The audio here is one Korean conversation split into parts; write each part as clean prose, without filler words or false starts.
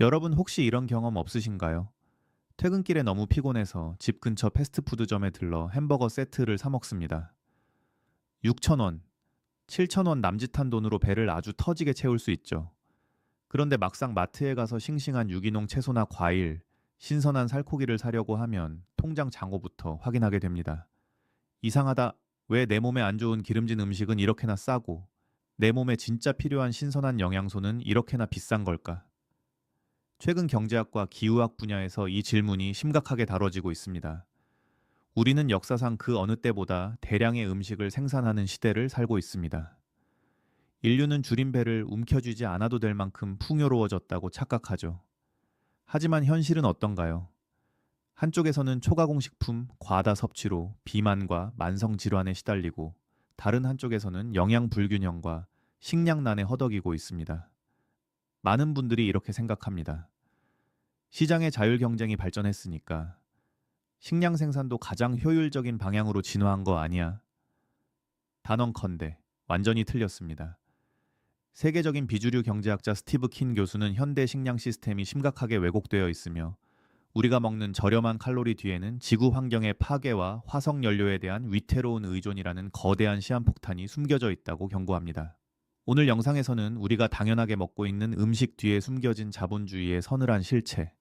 여러분 혹시 이런 경험 없으신가요? 퇴근길에 너무 피곤해서 집 근처 패스트푸드점에 들러 햄버거 세트를 사 먹습니다. 6,000원, 7,000원 남짓한 돈으로 배를 아주 터지게 채울 수 있죠. 그런데 막상 마트에 가서 싱싱한 유기농 채소나 과일, 신선한 살코기를 사려고 하면 통장 잔고부터 확인하게 됩니다. 이상하다. 왜 내 몸에 안 좋은 기름진 음식은 이렇게나 싸고 내 몸에 진짜 필요한 신선한 영양소는 이렇게나 비싼 걸까? 최근 경제학과 기후학 분야에서 이 질문이 심각하게 다뤄지고 있습니다. 우리는 역사상 그 어느 때보다 대량의 음식을 생산하는 시대를 살고 있습니다. 인류는 줄인 배를 움켜쥐지 않아도 될 만큼 풍요로워졌다고 착각하죠. 하지만 현실은 어떤가요? 한쪽에서는 초가공식품 과다 섭취로 비만과 만성 질환에 시달리고, 다른 한쪽에서는 영양 불균형과 식량난에 허덕이고 있습니다. 많은 분들이 이렇게 생각합니다. 시장의 자율 경쟁이 발전했으니까 식량 생산도 가장 효율적인 방향으로 진화한 거 아니야? 단언컨대 완전히 틀렸습니다. 세계적인 비주류 경제학자 스티브 킨 교수는 현대 식량 시스템이 심각하게 왜곡되어 있으며, 우리가 먹는 저렴한 칼로리 뒤에는 지구 환경의 파괴와 화석 연료에 대한 위태로운 의존이라는 거대한 시한폭탄이 숨겨져 있다고 경고합니다. 오늘 영상에서는 우리가 당연하게 먹고 있는 음식 뒤에 숨겨진 자본주의의 서늘한 실체,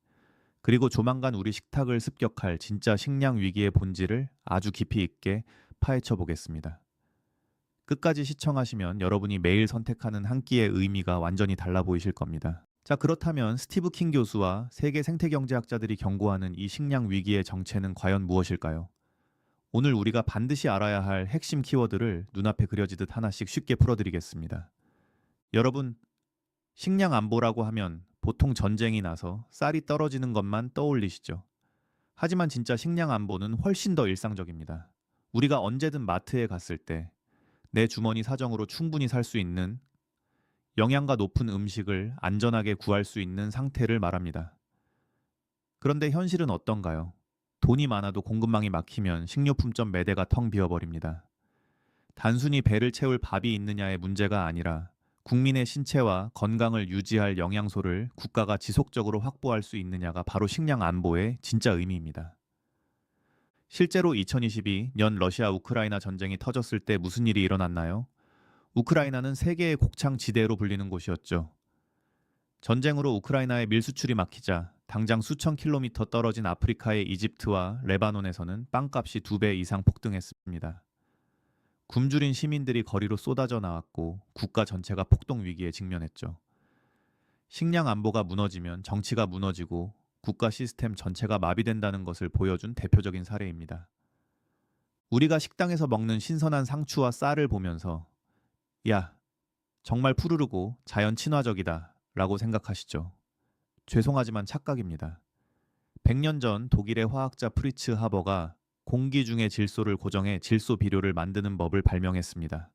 그리고 조만간 우리 식탁을 습격할 진짜 식량 위기의 본질을 아주 깊이 있게 파헤쳐 보겠습니다. 끝까지 시청하시면 여러분이 매일 선택하는 한 끼의 의미가 완전히 달라 보이실 겁니다. 자, 그렇다면 스티브 킹 교수와 세계 생태경제학자들이 경고하는 이 식량 위기의 정체는 과연 무엇일까요? 오늘 우리가 반드시 알아야 할 핵심 키워드를 눈앞에 그려지듯 하나씩 쉽게 풀어드리겠습니다. 여러분, 식량 안보라고 하면 보통 전쟁이 나서 쌀이 떨어지는 것만 떠올리시죠? 하지만 진짜 식량 안보는 훨씬 더 일상적입니다. 우리가 언제든 마트에 갔을 때 내 주머니 사정으로 충분히 살 수 있는, 영양가 높은 음식을 안전하게 구할 수 있는 상태를 말합니다. 그런데 현실은 어떤가요? 돈이 많아도 공급망이 막히면 식료품점 매대가 텅 비어버립니다. 단순히 배를 채울 밥이 있느냐의 문제가 아니라, 국민의 신체와 건강을 유지할 영양소를 국가가 지속적으로 확보할 수 있느냐가 바로 식량 안보의 진짜 의미입니다. 실제로 2022년 러시아 우크라이나 전쟁이 터졌을 때 무슨 일이 일어났나요? 우크라이나는 세계의 곡창 지대로 불리는 곳이었죠. 전쟁으로 우크라이나의 밀수출이 막히자 당장 수천 킬로미터 떨어진 아프리카의 이집트와 레바논에서는 빵값이 2배 이상 폭등했습니다. 굶주린 시민들이 거리로 쏟아져 나왔고 국가 전체가 폭동 위기에 직면했죠. 식량 안보가 무너지면 정치가 무너지고 국가 시스템 전체가 마비된다는 것을 보여준 대표적인 사례입니다. 우리가 식당에서 먹는 신선한 상추와 쌀을 보면서 야, 정말 푸르르고 자연 친화적이다 라고 생각하시죠? 죄송하지만 착각입니다. 100년 전 독일의 화학자 프리츠 하버가 공기 중의 질소를 고정해 질소 비료를 만드는 법을 발명했습니다.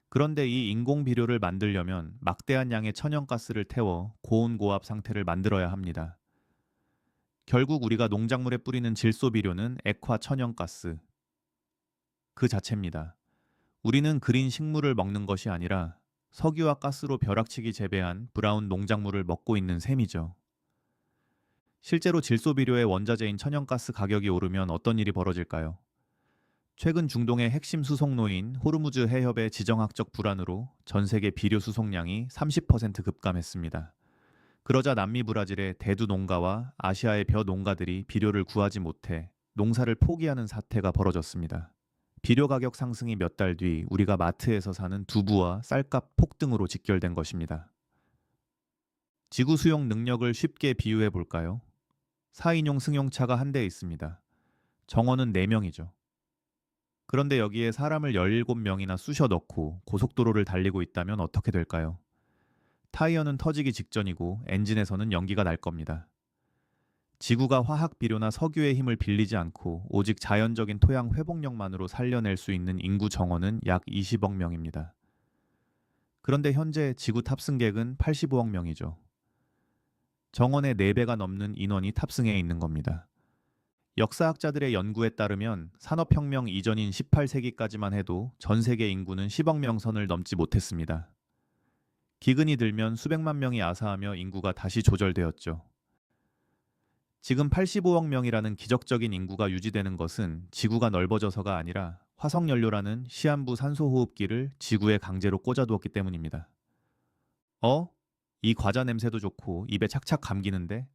그런데 이 인공 비료를 만들려면 막대한 양의 천연가스를 태워 고온고압 상태를 만들어야 합니다. 결국 우리가 농작물에 뿌리는 질소 비료는 액화 천연가스 그 자체입니다. 우리는 그린 식물을 먹는 것이 아니라 석유와 가스로 벼락치기 재배한 브라운 농작물을 먹고 있는 셈이죠. 실제로 질소 비료의 원자재인 천연가스 가격이 오르면 어떤 일이 벌어질까요? 최근 중동의 핵심 수송로인 호르무즈 해협의 지정학적 불안으로 전 세계 비료 수송량이 30% 급감했습니다. 그러자 남미 브라질의 대두 농가와 아시아의 벼 농가들이 비료를 구하지 못해 농사를 포기하는 사태가 벌어졌습니다. 비료 가격 상승이 몇 달 뒤 우리가 마트에서 사는 두부와 쌀값 폭등으로 직결된 것입니다. 지구 수용 능력을 쉽게 비유해 볼까요? 4인용 승용차가 한 대 있습니다. 정원은 4명이죠. 그런데 여기에 사람을 17명이나 쑤셔 넣고 고속도로를 달리고 있다면 어떻게 될까요? 타이어는 터지기 직전이고 엔진에서는 연기가 날 겁니다. 지구가 화학 비료나 석유의 힘을 빌리지 않고 오직 자연적인 토양 회복력만으로 살려낼 수 있는 인구 정원은 약 20억 명입니다. 그런데 현재 지구 탑승객은 85억 명이죠. 정원의 4배가 넘는 인원이 탑승해 있는 겁니다. 역사학자들의 연구에 따르면 산업혁명 이전인 18세기까지만 해도 전 세계 인구는 10억 명 선을 넘지 못했습니다. 기근이 들면 수백만 명이 아사하며 인구가 다시 조절되었죠. 지금 85억 명이라는 기적적인 인구가 유지되는 것은 지구가 넓어져서가 아니라 화석연료라는 시한부 산소호흡기를 지구에 강제로 꽂아두었기 때문입니다. 어? 이 과자 냄새도 좋고 입에 착착 감기는데?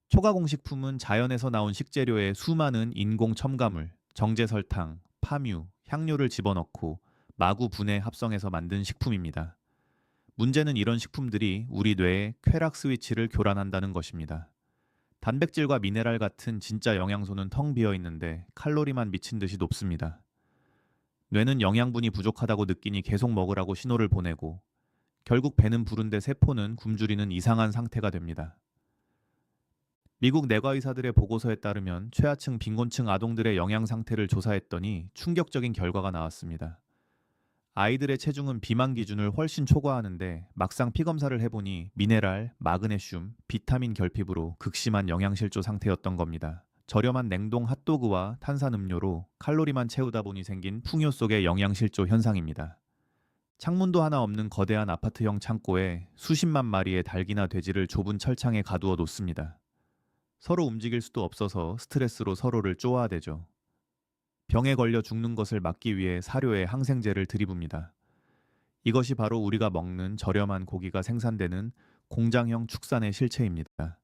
초가공식품은 자연에서 나온 식재료에 수많은 인공 첨가물, 정제설탕, 파뮤, 향료를 집어넣고 마구 분해 합성해서 만든 식품입니다. 문제는 이런 식품들이 우리 뇌에 쾌락 스위치를 교란한다는 것입니다. 단백질과 미네랄 같은 진짜 영양소는 텅 비어 있는데 칼로리만 미친 듯이 높습니다. 뇌는 영양분이 부족하다고 느끼니 계속 먹으라고 신호를 보내고 결국 배는 부른데 세포는 굶주리는 이상한 상태가 됩니다. 미국 내과의사들의 보고서에 따르면 최하층 빈곤층 아동들의 영양 상태를 조사했더니 충격적인 결과가 나왔습니다. 아이들의 체중은 비만 기준을 훨씬 초과하는데 막상 피검사를 해보니 미네랄, 마그네슘, 비타민 결핍으로 극심한 영양실조 상태였던 겁니다. 저렴한 냉동 핫도그와 탄산음료로 칼로리만 채우다 보니 생긴 풍요 속의 영양실조 현상입니다. 창문도 하나 없는 거대한 아파트형 창고에 수십만 마리의 닭이나 돼지를 좁은 철창에 가두어 놓습니다. 서로 움직일 수도 없어서 스트레스로 서로를 쪼아대죠. 병에 걸려 죽는 것을 막기 위해 사료에 항생제를 들이붑니다. 이것이 바로 우리가 먹는 저렴한 고기가 생산되는 공장형 축산의 실체입니다.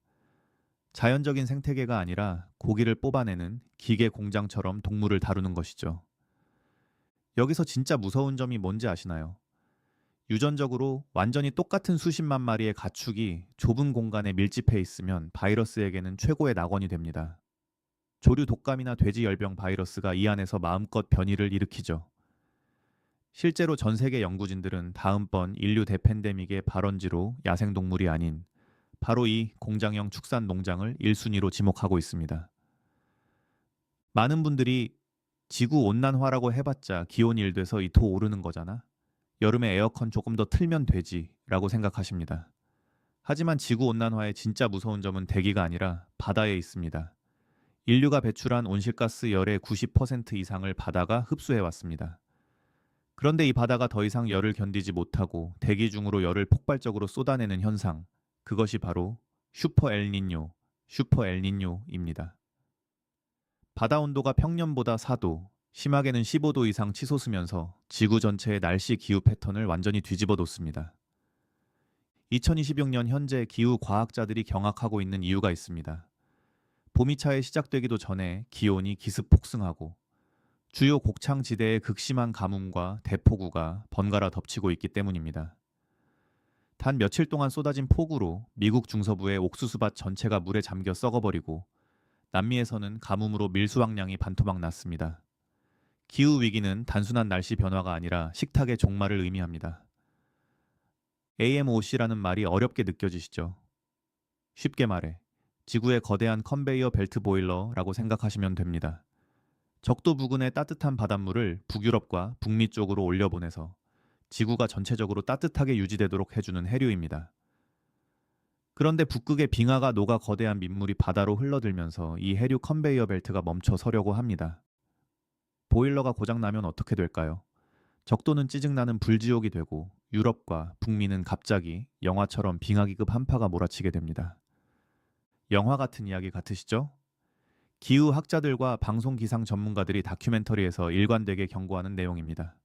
자연적인 생태계가 아니라 고기를 뽑아내는 기계 공장처럼 동물을 다루는 것이죠. 여기서 진짜 무서운 점이 뭔지 아시나요? 유전적으로 완전히 똑같은 수십만 마리의 가축이 좁은 공간에 밀집해 있으면 바이러스에게는 최고의 낙원이 됩니다. 조류 독감이나 돼지 열병 바이러스가 이 안에서 마음껏 변이를 일으키죠. 실제로 전 세계 연구진들은 다음번 인류 대팬데믹의 발원지로 야생동물이 아닌 바로 이 공장형 축산 농장을 1순위로 지목하고 있습니다. 많은 분들이 지구 온난화라고 해봤자 기온 1돼서 이 도 오르는 거잖아. 여름에 에어컨 조금 더 틀면 되지 라고 생각하십니다. 하지만 지구 온난화의 진짜 무서운 점은 대기가 아니라 바다에 있습니다. 인류가 배출한 온실가스 열의 90% 이상을 바다가 흡수해 왔습니다. 그런데 이 바다가 더 이상 열을 견디지 못하고 대기 중으로 열을 폭발적으로 쏟아내는 현상, 그것이 바로 슈퍼 엘니뇨입니다. 바다 온도가 평년보다 4도, 심하게는 15도 이상 치솟으면서 지구 전체의 날씨 기후 패턴을 완전히 뒤집어 놓습니다. 2026년 현재 기후 과학자들이 경악하고 있는 이유가 있습니다. 봄이 차에 시작되기도 전에 기온이 기습 폭승하고 주요 곡창지대의 극심한 가뭄과 대폭우가 번갈아 덮치고 있기 때문입니다. 단 며칠 동안 쏟아진 폭우로 미국 중서부의 옥수수밭 전체가 물에 잠겨 썩어버리고 남미에서는 가뭄으로 밀수확량이 반토막 났습니다. 기후위기는 단순한 날씨 변화가 아니라 식탁의 종말을 의미합니다. AMOC라는 말이 어렵게 느껴지시죠? 쉽게 말해 지구의 거대한 컨베이어 벨트 보일러라고 생각하시면 됩니다. 적도 부근의 따뜻한 바닷물을 북유럽과 북미 쪽으로 올려보내서 지구가 전체적으로 따뜻하게 유지되도록 해주는 해류입니다. 그런데 북극의 빙하가 녹아 거대한 민물이 바다로 흘러들면서 이 해류 컨베이어 벨트가 멈춰 서려고 합니다. 보일러가 고장나면 어떻게 될까요? 적도는 찌증나는 불지옥이 되고 유럽과 북미는 갑자기 영화처럼 빙하기급 한파가 몰아치게 됩니다. 영화 같은 이야기 같으시죠? 기후학자들과 방송기상 전문가들이 다큐멘터리에서 일관되게 경고하는 내용입니다.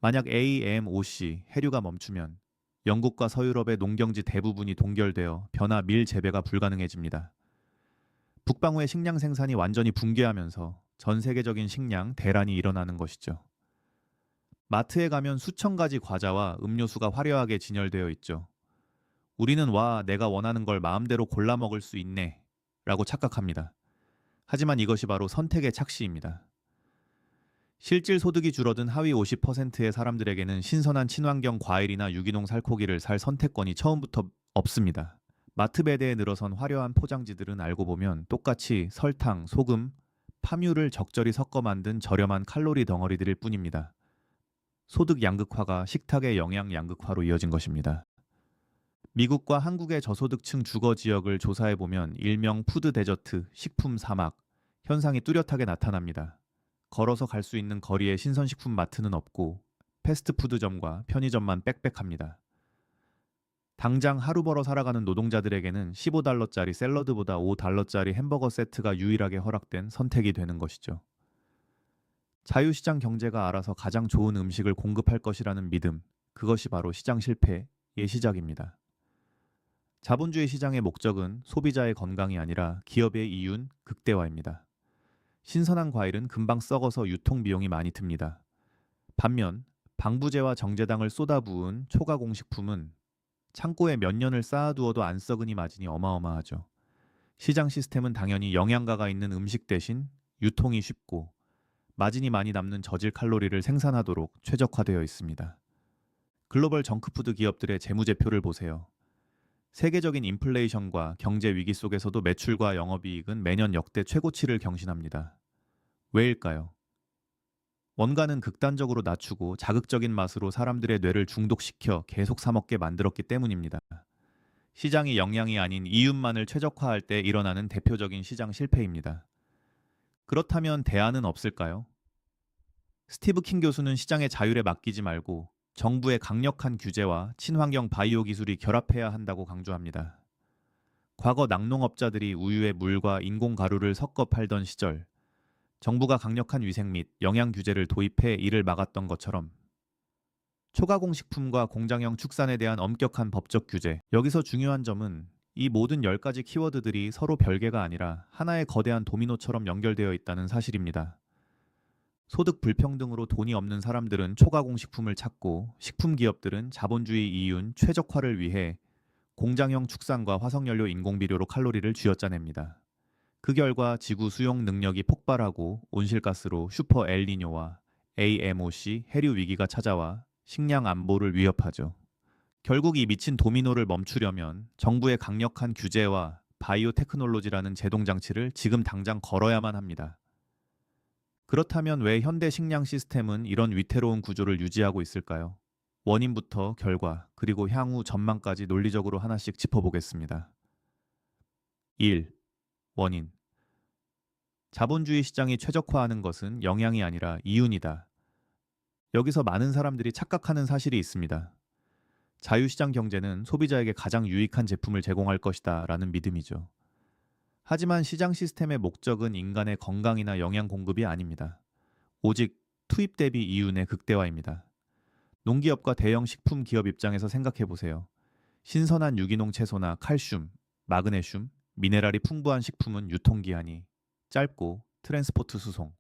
만약 AMOC, 해류가 멈추면 영국과 서유럽의 농경지 대부분이 동결되어 벼나 밀 재배가 불가능해집니다. 북방구의 식량 생산이 완전히 붕괴하면서 전 세계적인 식량 대란이 일어나는 것이죠. 마트에 가면 수천 가지 과자와 음료수가 화려하게 진열되어 있죠. 우리는 와, 내가 원하는 걸 마음대로 골라 먹을 수 있네 라고 착각합니다. 하지만 이것이 바로 선택의 착시입니다. 실질 소득이 줄어든 하위 50%의 사람들에게는 신선한 친환경 과일이나 유기농 살코기를 살 선택권이 처음부터 없습니다. 마트 배대에 늘어선 화려한 포장지들은 알고 보면 똑같이 설탕, 소금, 파뮤를 적절히 섞어 만든 저렴한 칼로리 덩어리들일 뿐입니다. 소득 양극화가 식탁의 영양 양극화로 이어진 것입니다. 미국과 한국의 저소득층 주거 지역을 조사해 보면 일명 푸드 데저트, 식품 사막 현상이 뚜렷하게 나타납니다. 걸어서 갈 수 있는 거리에 신선식품 마트는 없고 패스트푸드점과 편의점만 빽빽합니다. 당장 하루 벌어 살아가는 노동자들에게는 15달러짜리 샐러드보다 5달러짜리 햄버거 세트가 유일하게 허락된 선택이 되는 것이죠. 자유시장 경제가 알아서 가장 좋은 음식을 공급할 것이라는 믿음, 그것이 바로 시장 실패의 시작입니다. 자본주의 시장의 목적은 소비자의 건강이 아니라 기업의 이윤 극대화입니다. 신선한 과일은 금방 썩어서 유통 비용이 많이 듭니다. 반면 방부제와 정제당을 쏟아부은 초가공식품은 창고에 몇 년을 쌓아두어도 안 썩으니 마진이 어마어마하죠. 시장 시스템은 당연히 영양가가 있는 음식 대신 유통이 쉽고 마진이 많이 남는 저질 칼로리를 생산하도록 최적화되어 있습니다. 글로벌 정크푸드 기업들의 재무제표를 보세요. 세계적인 인플레이션과 경제 위기 속에서도 매출과 영업이익은 매년 역대 최고치를 경신합니다. 왜일까요? 원가는 극단적으로 낮추고 자극적인 맛으로 사람들의 뇌를 중독시켜 계속 사 먹게 만들었기 때문입니다. 시장이 영양이 아닌 이윤만을 최적화할 때 일어나는 대표적인 시장 실패입니다. 그렇다면 대안은 없을까요? 스티브 킹 교수는 시장의 자율에 맡기지 말고 정부의 강력한 규제와 친환경 바이오 기술이 결합해야 한다고 강조합니다. 과거 낙농업자들이 우유에 물과 인공 가루를 섞어 팔던 시절, 정부가 강력한 위생 및 영양 규제를 도입해 이를 막았던 것처럼 초가공식품과 공장형 축산에 대한 엄격한 법적 규제, 여기서 중요한 점은 이 모든 10가지 키워드들이 서로 별개가 아니라 하나의 거대한 도미노처럼 연결되어 있다는 사실입니다. 소득 불평등으로 돈이 없는 사람들은 초가공식품을 찾고 식품 기업들은 자본주의 이윤 최적화를 위해 공장형 축산과 화석연료 인공비료로 칼로리를 쥐어짜냅니다. 그 결과 지구 수용 능력이 폭발하고 온실가스로 슈퍼 엘니뇨와 AMOC 해류 위기가 찾아와 식량 안보를 위협하죠. 결국 이 미친 도미노를 멈추려면 정부의 강력한 규제와 바이오 테크놀로지라는 제동장치를 지금 당장 걸어야만 합니다. 그렇다면 왜 현대 식량 시스템은 이런 위태로운 구조를 유지하고 있을까요? 원인부터 결과, 그리고 향후 전망까지 논리적으로 하나씩 짚어보겠습니다. 1. 원인. 자본주의 시장이 최적화하는 것은 영양이 아니라 이윤이다. 여기서 많은 사람들이 착각하는 사실이 있습니다. 자유시장 경제는 소비자에게 가장 유익한 제품을 제공할 것이다 라는 믿음이죠. 하지만 시장 시스템의 목적은 인간의 건강이나 영양 공급이 아닙니다. 오직 투입 대비 이윤의 극대화입니다. 농기업과 대형 식품 기업 입장에서 생각해 보세요. 신선한 유기농 채소나 칼슘, 마그네슘, 미네랄이 풍부한 식품은 유통기한이 짧고 트랜스포트 수송,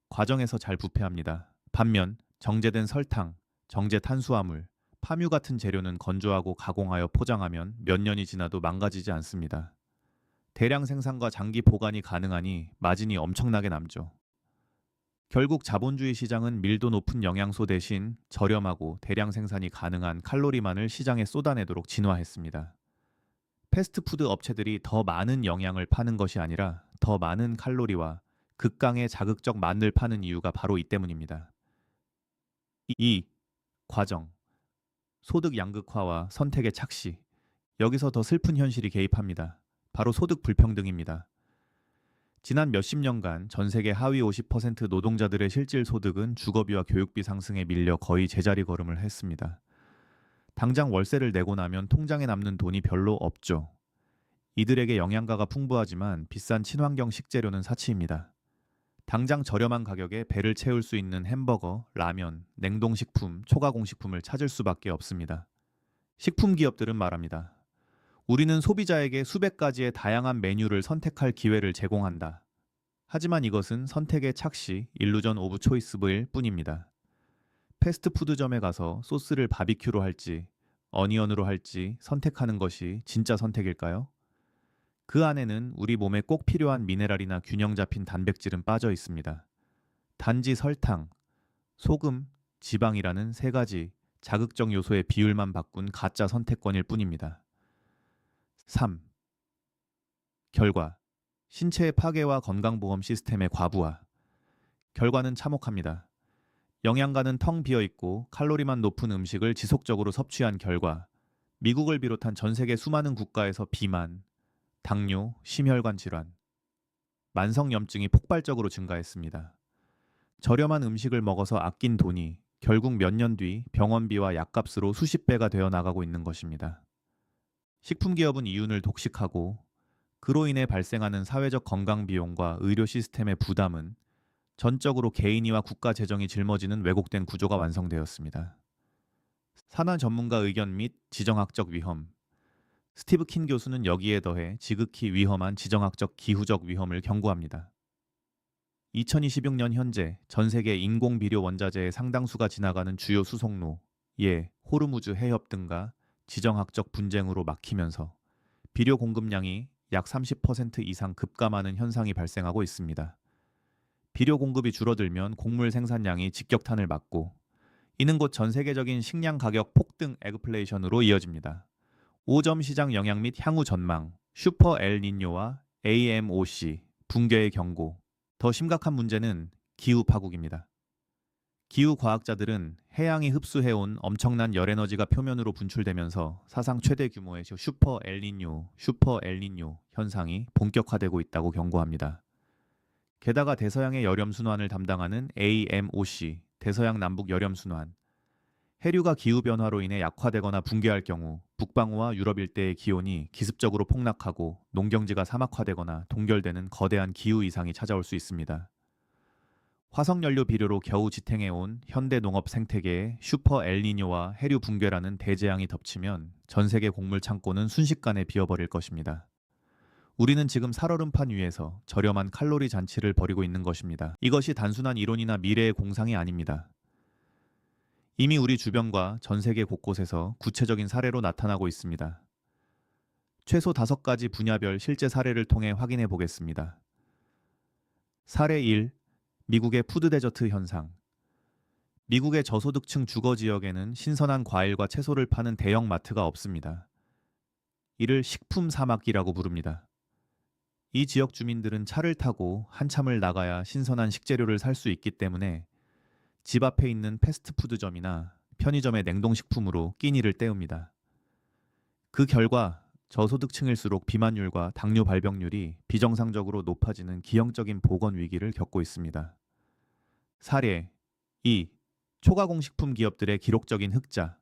과정에서 잘 부패합니다. 반면 정제된 설탕, 정제 탄수화물, 파뮤 같은 재료는 건조하고 가공하여 포장하면 몇 년이 지나도 망가지지 않습니다. 대량 생산과 장기 보관이 가능하니 마진이 엄청나게 남죠. 결국 자본주의 시장은 밀도 높은 영양소 대신 저렴하고 대량 생산이 가능한 칼로리만을 시장에 쏟아내도록 진화했습니다. 패스트푸드 업체들이 더 많은 영양을 파는 것이 아니라 더 많은 칼로리와 극강의 자극적 맛을 파는 이유가 바로 이 때문입니다. 2. 과정. 소득 양극화와 선택의 착시. 여기서 더 슬픈 현실이 개입합니다. 바로 소득 불평등입니다. 지난 몇십 년간 전 세계 하위 50% 노동자들의 실질 소득은 주거비와 교육비 상승에 밀려 거의 제자리 걸음을 했습니다. 당장 월세를 내고 나면 통장에 남는 돈이 별로 없죠. 이들에게 영양가가 풍부하지만 비싼 친환경 식재료는 사치입니다. 당장 저렴한 가격에 배를 채울 수 있는 햄버거, 라면, 냉동식품, 초가공식품을 찾을 수밖에 없습니다. 식품 기업들은 말합니다. 우리는 소비자에게 수백 가지의 다양한 메뉴를 선택할 기회를 제공한다. 하지만 이것은 선택의 착시, 일루전 오브 초이스일 뿐입니다. 패스트푸드점에 가서 소스를 바비큐로 할지, 어니언으로 할지 선택하는 것이 진짜 선택일까요? 그 안에는 우리 몸에 꼭 필요한 미네랄이나 균형 잡힌 단백질은 빠져 있습니다. 단지 설탕, 소금, 지방이라는 세 가지 자극적 요소의 비율만 바꾼 가짜 선택권일 뿐입니다. 3. 결과. 신체의 파괴와 건강보험 시스템의 과부하. 결과는 참혹합니다. 영양가는 텅 비어 있고 칼로리만 높은 음식을 지속적으로 섭취한 결과 미국을 비롯한 전 세계 수많은 국가에서 비만, 당뇨, 심혈관 질환, 만성염증이 폭발적으로 증가했습니다. 저렴한 음식을 먹어서 아낀 돈이 결국 몇 년 뒤 병원비와 약값으로 수십 배가 되어 나가고 있는 것입니다. 식품기업은 이윤을 독식하고 그로 인해 발생하는 사회적 건강 비용과 의료 시스템의 부담은 전적으로 개인이와 국가 재정이 짊어지는 왜곡된 구조가 완성되었습니다. 산하 전문가 의견 및 지정학적 위험. 스티브 킨 교수는 여기에 더해 지극히 위험한 지정학적 기후적 위험을 경고합니다. 2026년 현재 전 세계 인공 비료 원자재의 상당수가 지나가는 주요 수송로, 예, 호르무즈 해협 등과 지정학적 분쟁으로 막히면서 비료 공급량이 약 30% 이상 급감하는 현상이 발생하고 있습니다. 비료 공급이 줄어들면 곡물 생산량이 직격탄을 맞고 이는 곧 전 세계적인 식량 가격 폭등 에그플레이션으로 이어집니다. 5점 시장 영향 및 향후 전망, 슈퍼 엘니뇨와 AMOC, 붕괴의 경고. 더 심각한 문제는 기후 파국입니다. 기후 과학자들은 해양이 흡수해온 엄청난 열에너지가 표면으로 분출되면서 사상 최대 규모의 슈퍼 엘니뇨 현상이 본격화되고 있다고 경고합니다. 게다가 대서양의 열염순환을 담당하는 AMOC, 대서양 남북 열염순환, 해류가 기후변화로 인해 약화되거나 붕괴할 경우 북방구와 유럽 일대의 기온이 기습적으로 폭락하고 농경지가 사막화되거나 동결되는 거대한 기후 이상이 찾아올 수 있습니다. 화석연료 비료로 겨우 지탱해온 현대 농업 생태계에 슈퍼 엘니뇨와 해류 붕괴라는 대재앙이 덮치면 전 세계 곡물 창고는 순식간에 비어버릴 것입니다. 우리는 지금 살얼음판 위에서 저렴한 칼로리 잔치를 벌이고 있는 것입니다. 이것이 단순한 이론이나 미래의 공상이 아닙니다. 이미 우리 주변과 전 세계 곳곳에서 구체적인 사례로 나타나고 있습니다. 최소 5가지 분야별 실제 사례를 통해 확인해 보겠습니다. 사례 1. 미국의 푸드 데저트 현상. 미국의 저소득층 주거 지역에는 신선한 과일과 채소를 파는 대형 마트가 없습니다. 이를 식품 사막이라고 부릅니다. 이 지역 주민들은 차를 타고 한참을 나가야 신선한 식재료를 살 수 있기 때문에 집 앞에 있는 패스트푸드점이나 편의점의 냉동식품으로 끼니를 때웁니다. 그 결과 저소득층일수록 비만율과 당뇨 발병률이 비정상적으로 높아지는 기형적인 보건 위기를 겪고 있습니다. 사례 2. 초가공식품 기업들의 기록적인 흑자.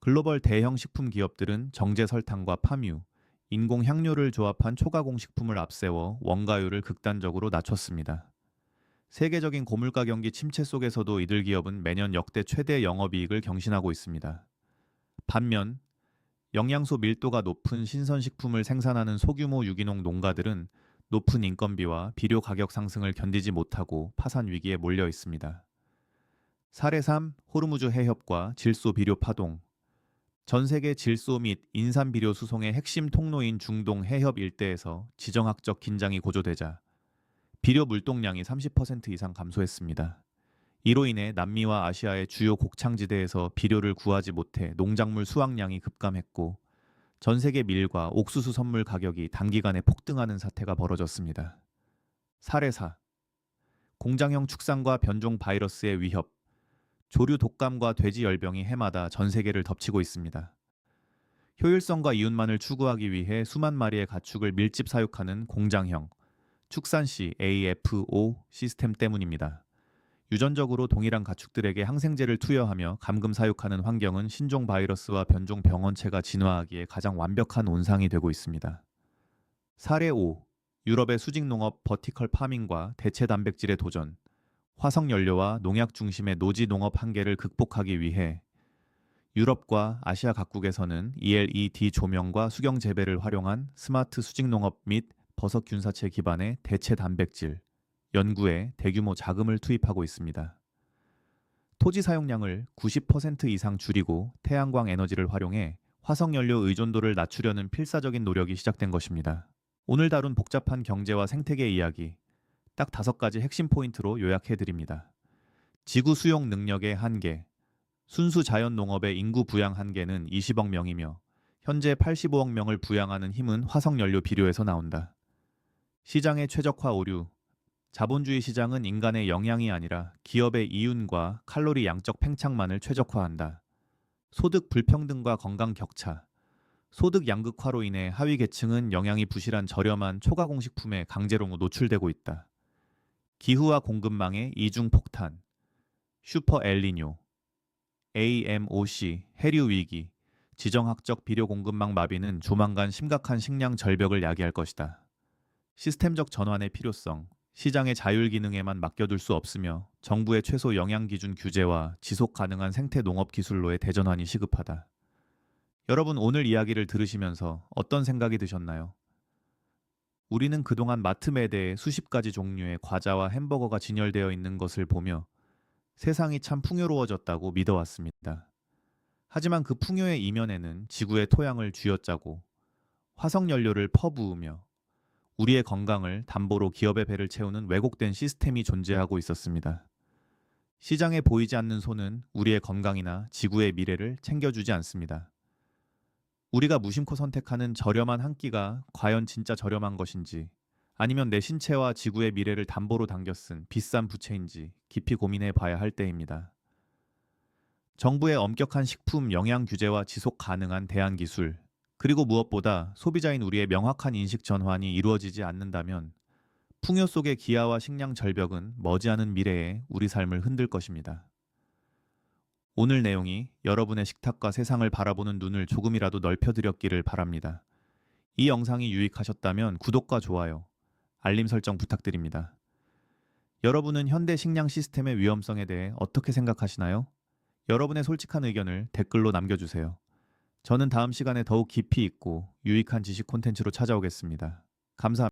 글로벌 대형 식품 기업들은 정제 설탕과 파뮤, 인공 향료를 조합한 초가공식품을 앞세워 원가율을 극단적으로 낮췄습니다. 세계적인 고물가 경기 침체 속에서도 이들 기업은 매년 역대 최대 영업이익을 경신하고 있습니다. 반면 영양소 밀도가 높은 신선식품을 생산하는 소규모 유기농 농가들은 높은 인건비와 비료 가격 상승을 견디지 못하고 파산 위기에 몰려 있습니다. 사례 3. 호르무즈 해협과 질소 비료 파동. 전 세계 질소 및 인산 비료 수송의 핵심 통로인 중동 해협 일대에서 지정학적 긴장이 고조되자 비료 물동량이 30% 이상 감소했습니다. 이로 인해 남미와 아시아의 주요 곡창지대에서 비료를 구하지 못해 농작물 수확량이 급감했고 전 세계 밀과 옥수수 선물 가격이 단기간에 폭등하는 사태가 벌어졌습니다. 사례 4. 공장형 축산과 변종 바이러스의 위협. 조류 독감과 돼지 열병이 해마다 전 세계를 덮치고 있습니다. 효율성과 이윤만을 추구하기 위해 수만 마리의 가축을 밀집 사육하는 공장형 축산 시 AFO 시스템 때문입니다. 유전적으로 동일한 가축들에게 항생제를 투여하며 감금 사육하는 환경은 신종 바이러스와 변종 병원체가 진화하기에 가장 완벽한 온상이 되고 있습니다. 사례 5. 유럽의 수직농업 버티컬 파밍과 대체 단백질의 도전. 화석연료와 농약 중심의 노지 농업 한계를 극복하기 위해 유럽과 아시아 각국에서는 ELED 조명과 수경 재배를 활용한 스마트 수직농업 및 버섯 균사체 기반의 대체 단백질 연구에 대규모 자금을 투입하고 있습니다. 토지 사용량을 90% 이상 줄이고 태양광 에너지를 활용해 화석연료 의존도를 낮추려는 필사적인 노력이 시작된 것입니다. 오늘 다룬 복잡한 경제와 생태계 이야기, 딱 5가지 핵심 포인트로 요약해드립니다. 지구 수용 능력의 한계. 순수 자연 농업의 인구 부양 한계는 20억 명이며 현재 85억 명을 부양하는 힘은 화석연료 비료에서 나온다. 시장의 최적화 오류. 자본주의 시장은 인간의 영양이 아니라 기업의 이윤과 칼로리 양적 팽창만을 최적화한다. 소득 불평등과 건강 격차. 소득 양극화로 인해 하위 계층은 영양이 부실한 저렴한 초가공식품에 강제로 노출되고 있다. 기후와 공급망의 이중 폭탄. 슈퍼 엘니뇨. AMOC 해류 위기. 지정학적 비료 공급망 마비는 조만간 심각한 식량 절벽을 야기할 것이다. 시스템적 전환의 필요성, 시장의 자율 기능에만 맡겨둘 수 없으며 정부의 최소 영양 기준 규제와 지속 가능한 생태 농업 기술로의 대전환이 시급하다. 여러분 오늘 이야기를 들으시면서 어떤 생각이 드셨나요? 우리는 그동안 마트 매대에 수십 가지 종류의 과자와 햄버거가 진열되어 있는 것을 보며 세상이 참 풍요로워졌다고 믿어왔습니다. 하지만 그 풍요의 이면에는 지구의 토양을 쥐어짜고 화석연료를 퍼부으며 우리의 건강을 담보로 기업의 배를 채우는 왜곡된 시스템이 존재하고 있었습니다. 시장에 보이지 않는 손은 우리의 건강이나 지구의 미래를 챙겨주지 않습니다. 우리가 무심코 선택하는 저렴한 한 끼가 과연 진짜 저렴한 것인지 아니면 내 신체와 지구의 미래를 담보로 당겨 쓴 비싼 부채인지 깊이 고민해 봐야 할 때입니다. 정부의 엄격한 식품 영양 규제와 지속 가능한 대안 기술, 그리고 무엇보다 소비자인 우리의 명확한 인식 전환이 이루어지지 않는다면 풍요 속의 기아와 식량 절벽은 머지않은 미래에 우리 삶을 흔들 것입니다. 오늘 내용이 여러분의 식탁과 세상을 바라보는 눈을 조금이라도 넓혀드렸기를 바랍니다. 이 영상이 유익하셨다면 구독과 좋아요, 알림 설정 부탁드립니다. 여러분은 현대 식량 시스템의 위험성에 대해 어떻게 생각하시나요? 여러분의 솔직한 의견을 댓글로 남겨주세요. 저는 다음 시간에 더욱 깊이 있고 유익한 지식 콘텐츠로 찾아오겠습니다. 감사합니다.